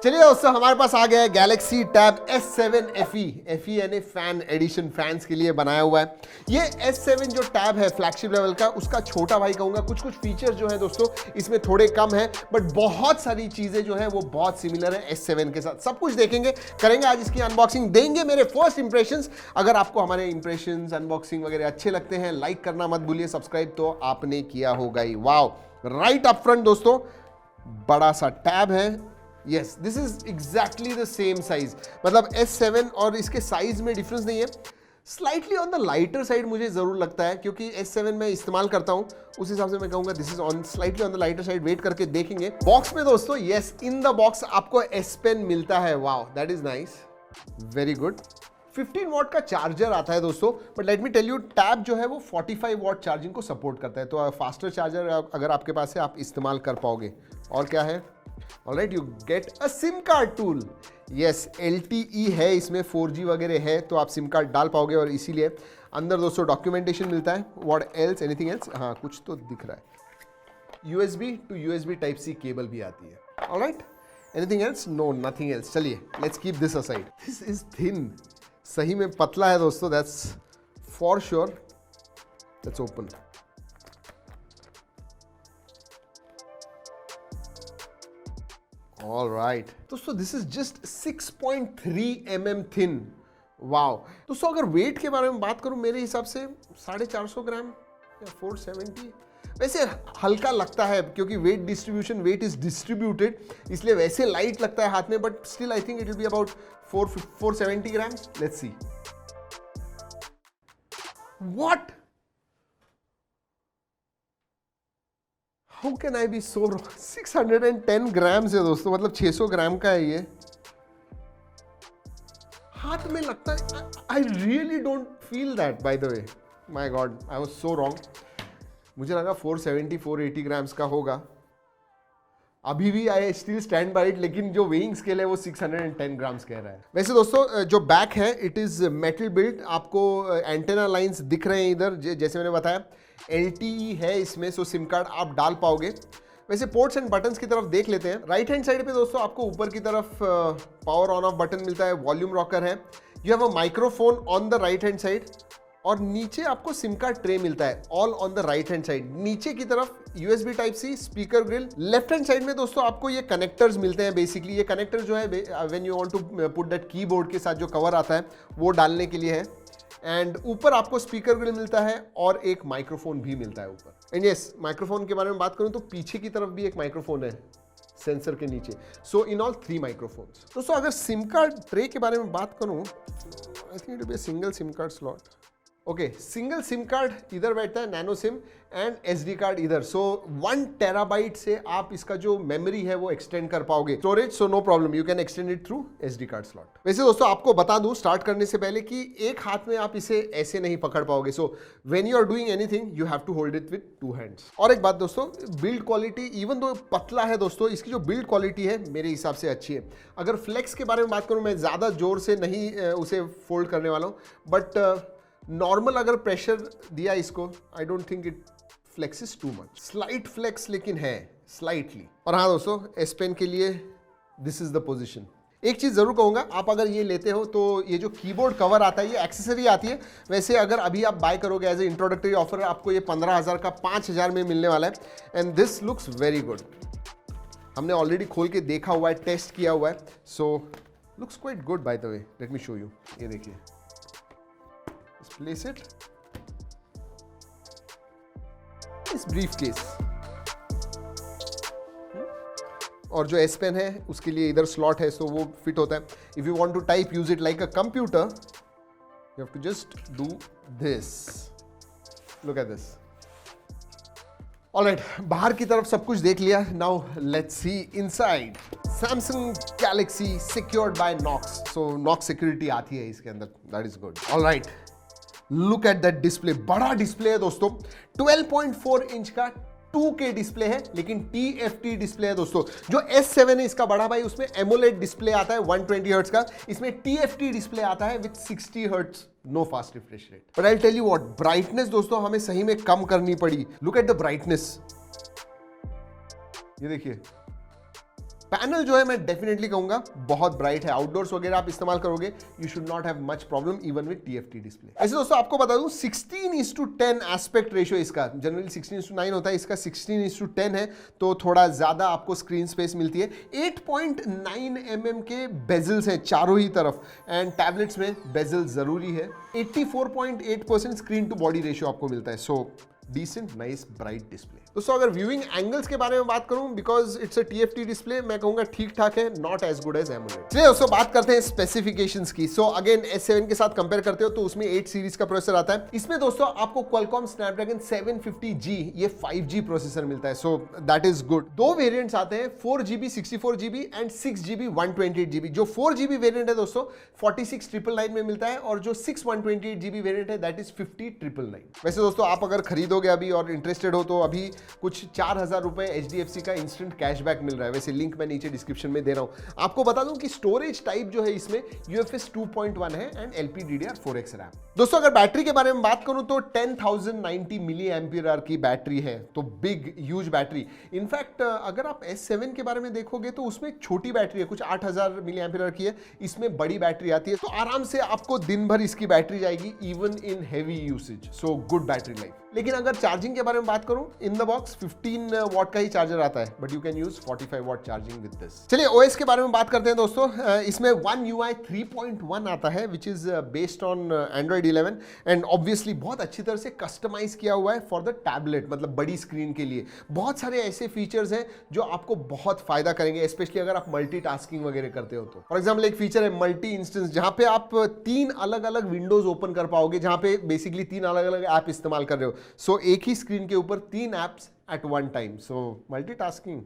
चलिए दोस्तों, हमारे पास आ गया है Galaxy tab S7 FE। FE यानी फैन एडिशन, फैंस के लिए बनाया हुआ है। ये S7 जो टैब है फ्लैगशिप लेवल का, उसका छोटा भाई कहूंगा। कुछ कुछ फीचर्स जो है दोस्तों इसमें थोड़े कम है, बट बहुत सारी चीजें जो है वो बहुत सिमिलर है S7 के साथ। सब कुछ देखेंगे, करेंगे आज इसकी अनबॉक्सिंग, देंगे मेरे फर्स्ट इंप्रेशंस। अगर आपको हमारे इंप्रेशंस, अनबॉक्सिंग वगैरह अच्छे लगते हैं, लाइक करना मत भूलिए, सब्सक्राइब तो आपने किया होगा ही। वाओ, राइट अप फ्रंट दोस्तों बड़ा सा टैब है। Yes, this is exactly the same size. मतलब S7 और इसके साइज में डिफरेंस नहीं है, slightly on the lighter side मुझे जरूर लगता है, क्योंकि S7 मैं इस्तेमाल करता हूं, उस हिसाब से मैं कहूंगा this is on slightly on the lighter side. Weight करके देखेंगे। बॉक्स में दोस्तों, यस, इन द बॉक्स आपको S Pen मिलता है। Wow, that is nice, very good. 15 watt का चार्जर आता है दोस्तों, but let me tell you, tab जो है वो 45 वॉट चार्जिंग को सपोर्ट करता है, तो फास्टर चार्जर अगर आपके पास है आप इस्तेमाल कर पाओगे। और क्या है, alright, you get a SIM card tool. Yes, LTE है इसमें, 4G वगैरह है, तो आप सिम कार्ड डाल पाओगे। और इसीलिए अंदर दोस्तों डॉक्यूमेंटेशन मिलता है। What else, anything else? हाँ, कुछ तो दिख रहा है। USB to USB Type-C cable भी आती है। Alright, anything else? No, nothing else. चलिए, let's keep this aside. This is thin, सही में पतला है दोस्तों, that's for sure. Let's open. All right. दोस्तों this is just 6.3 mm thin. Wow दोस्तों, अगर वेट के बारे में बात करूं, मेरे हिसाब से 450 ग्राम या 470। वैसे हल्का लगता है क्योंकि weight distribution, weight is distributed, इसलिए वैसे लाइट लगता है हाथ में, but still I think it will be about 470 gram. Let's see. What, how can I be so wrong? 610 grams है दोस्तों, मतलब 600 ग्राम का है ये। हाथ में लगता है, I really don't feel that, by the way. My God, I was so wrong. मुझे लगा 470 480 ग्राम्स का होगा। अभी भी I still stand by it, लेकिन जो वेइंग स्केल है वो 610 ग्राम्स कह रहा है। वैसे दोस्तों जो बैक है इट इज मेटल बिल्ट। आपको एंटेना लाइंस दिख रहे हैं इधर, जैसे मैंने बताया LTE है इसमें, सो सिम कार्ड आप डाल पाओगे। वैसे पोर्ट्स एंड बटन्स की तरफ देख लेते हैं। राइट हैंड साइड पे दोस्तों आपको ऊपर की तरफ पावर ऑन ऑफ बटन मिलता है, वॉल्यूम रॉकर है, you have a microphone on the right hand side, और नीचे आपको सिम कार्ड ट्रे मिलता है, all on the right hand side. नीचे की तरफ USB Type-C speaker grill. Left hand side में दोस्तों आपको ये कनेक्टर्स मिलते हैं। बेसिकली ये कनेक्टर जो है when you want to put that keyboard के साथ जो कवर आता है वो डालने के लिए है। एंड ऊपर आपको स्पीकर ग्रिल मिलता है और एक माइक्रोफोन भी मिलता है ऊपर। एंड यस, माइक्रोफोन के बारे में बात करूं तो पीछे की तरफ भी एक माइक्रोफोन है सेंसर के नीचे। सो इन ऑल 3 माइक्रोफोन्स। दोस्तों अगर सिम कार्ड ट्रे के बारे में बात करूं, आई think it will be a single SIM card slot. Okay, single SIM card इधर बैठता है, nano SIM, and SD card इधर। सो 1 टेराबाइट से आप इसका जो मेमोरी है वो एक्सटेंड कर पाओगे। Storage, so no problem, you can extend it through SD card slot. वैसे दोस्तों आपको बता दूं स्टार्ट करने से पहले कि एक हाथ में आप इसे ऐसे नहीं पकड़ पाओगे। So when you are doing anything you have to hold it with 2 hands. और एक बात दोस्तों, बिल्ड क्वालिटी, इवन दो पतला है दोस्तों, इसकी जो बिल्ड क्वालिटी है मेरे हिसाब से अच्छी है। अगर फ्लेक्स के बारे में बात करूं, मैं ज्यादा जोर से नहीं उसे फोल्ड करने वाला हूं, बट नॉर्मल अगर प्रेशर दिया इसको, I don't think it flexes too much. Slight flex लेकिन है, स्लाइटली। और हाँ दोस्तों, S Pen के लिए दिस इज द पोजीशन। एक चीज जरूर कहूंगा, आप अगर ये लेते हो तो ये जो कीबोर्ड कवर आता है ये एक्सेसरी आती है। वैसे अगर अभी आप बाय करोगे एज ए इंट्रोडक्टरी ऑफर, आपको ये 15,000 का 5,000 में मिलने वाला है। And this looks very good. हमने ऑलरेडी खोल के देखा हुआ है, टेस्ट किया हुआ है, सो looks quite good by the way. Let me show you. ये देखिए, place it, इस briefcase। और जो S Pen है उसके लिए इधर स्लॉट है, सो वो फिट होता है। If you want to type, use it like a computer, you have to just do this. Look at this. Alright, बाहर की तरफ सब कुछ देख लिया। Now let's see inside. Samsung Galaxy secured by Knox, so Knox security आती है इसके अंदर, that is good. Alright, look at that display. बड़ा डिस्प्ले है दोस्तों, 12.4 इंच का 2K डिस्प्ले है, लेकिन TFT डिस्प्ले है दोस्तों। जो S7 है इसका बड़ा भाई, उसमें AMOLED डिस्प्ले आता है 120 हर्ट्ज का, इसमें TFT डिस्प्ले आता है with 60 hertz, no fast refresh rate. But I tell you what, brightness दोस्तों हमें सही में कम करनी पड़ी। लुक एट द ब्राइटनेस, ये देखिए पैनल जो है मैं डेफिनेटली कहूंगा बहुत ब्राइट है, आउटडोर्स वगैरह आप इस्तेमाल करोगे you should not have much problem even with TFT display. ऐसे दोस्तों आपको बता दूं 16:10 एस्पेक्ट रेशियो इसका, जनरली 16:9 होता है, इसका 16:10 है, तो थोड़ा ज्यादा आपको स्क्रीन स्पेस मिलती है। 8.9 mm के बेजल्स हैं चारों ही तरफ, एंड टैबलेट्स में बेजल जरूरी है। 84.8% स्क्रीन टू बॉडी रेशियो आपको मिलता है, so decent nice bright display. दोस्तों अगर व्यूइंग एंगल्स के बारे में बात करूं, because it's a TFT display, मैं कहूंगा ठीक ठाक है, not as good as AMOLED. चलिए दोस्तों बात करते हैं स्पेसिफिकेशंस की। सो अगेन S7 के साथ कंपेयर करते हो तो उसमें 8 सीरीज का प्रोसेसर आता है। इसमें दोस्तों आपको Qualcomm Snapdragon 750G ये 5G प्रोसेसर मिलता है, सो दैट इज गुड। दो वेरिएंट्स आते हैं 4GB 64GB and 6GB 128GB। जो 4GB वेरिएंट है दोस्तों 46,999 में मिलता है, और जो 128GB वेरिएंट है दैट इज 50,999। वैसे दोस्तों आप अगर खरीदोगे अभी और इंटरेस्टेड हो तो अभी कुछ 4,000 रुपए HDFC का इंस्टेंट कैशबैक मिल रहा है, वैसे लिंक मैं नीचे डिस्क्रिप्शन में दे रहा हूं। आपको बता दूं कि स्टोरेज टाइप जो है इसमें UFS 2.1 है एंड LPDDR4X रैम। दोस्तों अगर बैटरी के बारे में बात करूं तो 10,090 mAh की बैटरी है, तो बिग ह्यूज बैटरी। इनफैक्ट अगर आप S7 के बारे में देखोगे तो उसमें एक छोटी बैटरी है, कुछ 8,000 mAh की है, इसमें बड़ी बैटरी आती है, तो आराम से आपको दिन भर इसकी बैटरी जाएगी even in heavy usage, so good battery life. लेकिन अगर चार्जिंग के बारे में बात करूं, इन द बॉक्स 15 वॉट का ही चार्जर आता है, but you can use 45 watt charging with this. चलिए OS के बारे में बात करते हैं दोस्तों। इसमें One UI 3.1 आता है which is based on Android 11 and obviously बहुत अच्छी तरह से कस्टमाइज किया हुआ है फॉर द टैबलेट, मतलब बड़ी स्क्रीन के लिए। बहुत सारे ऐसे फीचर्स हैं जो आपको बहुत फायदा करेंगे, स्पेशली अगर आप मल्टीटास्किंग वगैरह करते हो तो। फॉर एग्जाम्पल एक फीचर है मल्टी इंस्टेंस, जहां पे आप 3 अलग अलग विंडोज ओपन कर पाओगे, जहां पे बेसिकली 3 अलग अलग ऐप इस्तेमाल कर रहे हो। सो एक ही स्क्रीन के ऊपर 3 एप्स एट वन टाइम, सो मल्टीटास्किंग।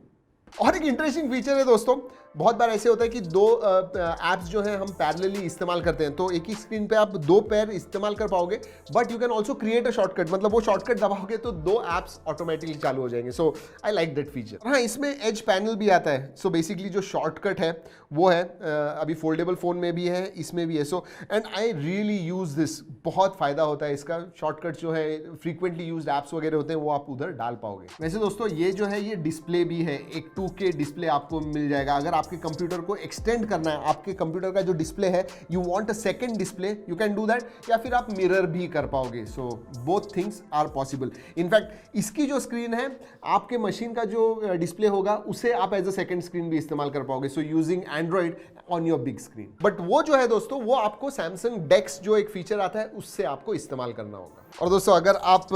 और एक इंटरेस्टिंग फीचर है दोस्तों, बहुत बार ऐसे होता है कि दो एप्स जो है हम पैरेलली इस्तेमाल करते हैं, तो एक ही स्क्रीन पे आप 2 पैर इस्तेमाल कर पाओगे, but you can also create a shortcut, मतलब वो शॉर्टकट दबाओगे तो 2 एप्स ऑटोमेटिकली चालू हो जाएंगे। सो आई लाइक दैट फीचर। हाँ, इसमें एज पैनल भी आता है, सो बेसिकली जो शॉर्टकट है वो है अभी फोल्डेबल फोन में भी है, इसमें भी है। So and I really use this, बहुत फायदा होता है इसका। शॉर्टकट जो है फ्रीक्वेंटली यूज्ड एप्स वगैरह होते हैं वो आप उधर डाल पाओगे। वैसे दोस्तों ये जो है ये डिस्प्ले भी है, एक 2K डिस्प्ले आपको मिल जाएगा। अगर आपके कंप्यूटर को एक्सटेंड करना है, आपके कंप्यूटर का जो डिस्प्ले है you want a second display, you can do that, या फिर आप मिरर भी कर पाओगे। So both things are possible. In fact इसकी जो स्क्रीन है, आपके मशीन का जो डिस्प्ले होगा उसे आप एज अ सेकंड स्क्रीन भी इस्तेमाल कर पाओगे, so using Android on your big screen. But वो जो है दोस्तों वो आपको सैमसंग डेक्स जो एक फीचर आता है उससे आपको इस्तेमाल करना होगा। और दोस्तों अगर आप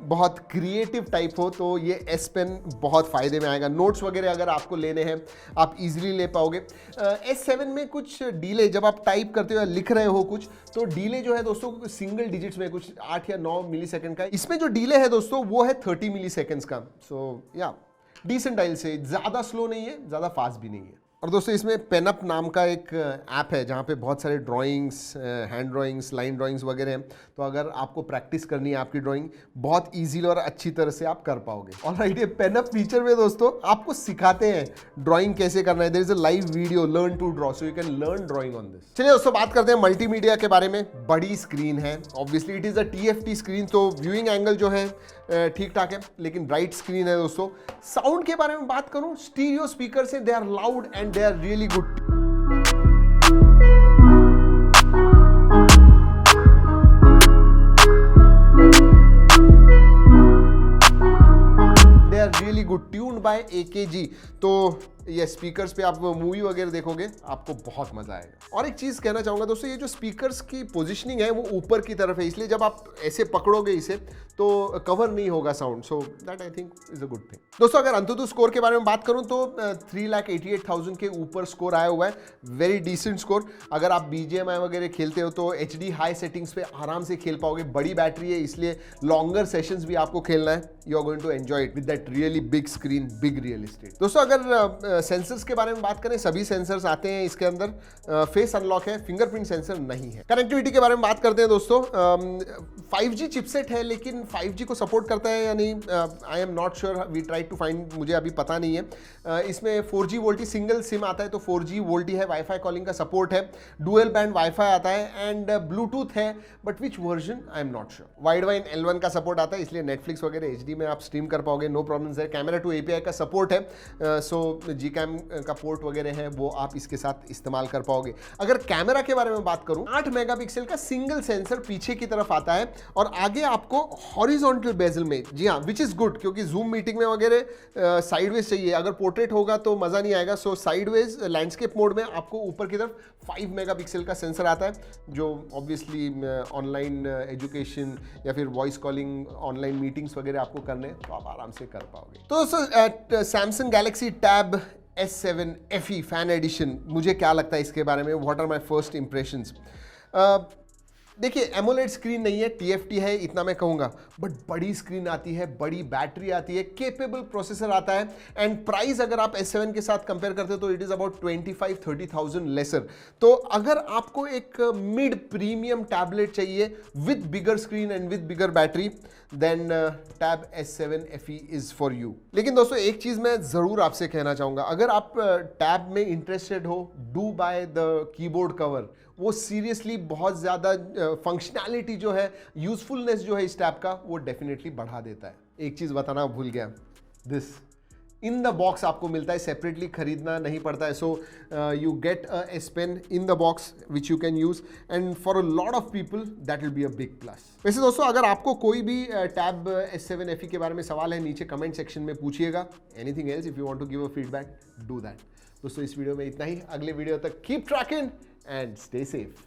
बहुत क्रिएटिव टाइप हो तो ये S Pen बहुत फायदे में आएगा। नोट्स वगैरह अगर आपको लेने हैं आप इजीली ले पाओगे। S7 में कुछ डीले, जब आप टाइप करते हो या लिख रहे हो कुछ, तो डीले जो है दोस्तों सिंगल डिजिट्स में कुछ 8 या 9 मिलीसेकंड का है। इसमें जो डीले है दोस्तों वो है 30 मिलीसेकंड्स का। सो या डिसेंट आइल से, ज़्यादा स्लो नहीं है, ज़्यादा फास्ट भी नहीं है। और दोस्तों इसमें पेनअप नाम का एक ऐप है जहाँ पे बहुत सारे drawings, hand drawings, line drawings वगैरह हैं, तो अगर आपको प्रैक्टिस करनी है आपकी ड्राइंग, बहुत इजीली और अच्छी तरह से आप कर पाओगे। ऑलराइट, ये पेनअप फीचर में दोस्तों आपको सिखाते हैं ड्राइंग कैसे करना है। There is a live video learn to draw, so you can learn drawing on this. चलिए दोस्तों बात करते हैं मल्टीमीडिया के बारे में। बड़ी स्क्रीन है, obviously it is a TFT screen, तो व्यूइंग एंगल जो है ठीक ठाक है, लेकिन ब्राइट स्क्रीन है दोस्तों। साउंड के बारे में बात करूं, स्टीरियो स्पीकर से they are loud and they are really good. They are really good, tuned by AKG. तो ये स्पीकर्स पे आप मूवी वगैरह देखोगे आपको बहुत मजा आएगा। और एक चीज कहना चाहूंगा दोस्तों, ये जो स्पीकर्स की पोजीशनिंग है वो ऊपर की तरफ है, इसलिए जब आप ऐसे पकड़ोगे इसे तो कवर नहीं होगा sound, so that I think is a good thing. दोस्तों अगर अंतुतु स्कोर के बारे में बात करूं तो 3,88,000 के ऊपर स्कोर आया हुआ है, वेरी डिसेंट स्कोर। अगर आप BGMI वगैरह खेलते हो तो HD हाई सेटिंग्स पे आराम से खेल पाओगे। बड़ी बैटरी है इसलिए लॉन्गर सेशंस भी आपको खेलना है, you are going to enjoy it with that really big screen, big real estate. दोस्तों अगर सेंसर्स के बारे में बात करें, सभी सेंसर्स आते हैं इसके अंदर। फेस अनलॉक है, फिंगरप्रिंट सेंसर नहीं है। कनेक्टिविटी के बारे में बात करते हैं दोस्तों, 5G चिपसेट है, लेकिन 5G को सपोर्ट करता है या नहीं I am not sure, we try to find, मुझे अभी पता नहीं है। इसमें 4G वोल्टी सिंगल सिम आता है, तो 4G वोल्टी है, वाईफाई कॉलिंग का सपोर्ट है, डुअल बैंड वाईफाई आता है एंड ब्लूटूथ है, but which version I am not sure. Wide wine L1 का सपोर्ट आता है, इसलिए नेटफ्लिक्स वगैरह HD में आप स्ट्रीम कर पाओगे, नो प्रॉब्लम्स है। कैमरा टू API का सपोर्ट है, सो जी कैम का पोर्ट वगैरह है वो आप इसके साथ इस्तेमाल कर पाओगे। अगर कैमरा के बारे में बात करूं, 8 मेगापिक्सल का सिंगल सेंसर पीछे की तरफ आता है और आगे आपको हॉरिजॉन्टल बेजल में, जी हाँ, विच इज गुड, क्योंकि जूम मीटिंग में वगैरह साइडवेज चाहिए, अगर पोर्ट्रेट होगा तो मजा नहीं आएगा। सो साइडवेज लैंडस्केप मोड में आपको ऊपर की तरफ 5 मेगापिक्सल का सेंसर आता है, जो ऑब्वियसली ऑनलाइन एजुकेशन या फिर वॉइस कॉलिंग, ऑनलाइन मीटिंग्स वगैरह आपको करने तो आप आराम से कर पाओगे। तो दोस्तों Samsung Galaxy tab S7 FE fan edition, मुझे क्या लगता है इसके बारे में, what are my first impressions. देखिए एमोलेड स्क्रीन नहीं है, TFT है, इतना मैं कहूँगा, बट बड़ी स्क्रीन आती है, बड़ी बैटरी आती है, केपेबल प्रोसेसर आता है, एंड प्राइस अगर आप S7 के साथ कंपेयर करते हो तो इट इज़ अबाउट 25-30,000 लेसर। तो अगर आपको एक मिड प्रीमियम टैबलेट चाहिए with bigger screen and with bigger battery, then tab S7 FE is for you. लेकिन दोस्तों एक चीज़ मैं ज़रूर आपसे कहना चाहूँगा, अगर आप टैब में इंटरेस्टेड हो, do by the keyboard cover. वो सीरियसली बहुत ज़्यादा फंक्शनैलिटी जो है, यूजफुलनेस जो है इस टैब का, वो डेफिनेटली बढ़ा देता है। एक चीज़ बताना भूल गया, दिस इन द बॉक्स आपको मिलता है, सेपरेटली खरीदना नहीं पड़ता है। So you get a S Pen in the box which you can use, and for a lot of people that will be a big plus. वैसे दोस्तों अगर आपको कोई भी टैब S7 FE के बारे में सवाल है, नीचे कमेंट सेक्शन में पूछिएगा। Anything else, if you want to give a feedback, do that. दोस्तों इस वीडियो में इतना ही, अगले वीडियो तक keep tracking and stay safe.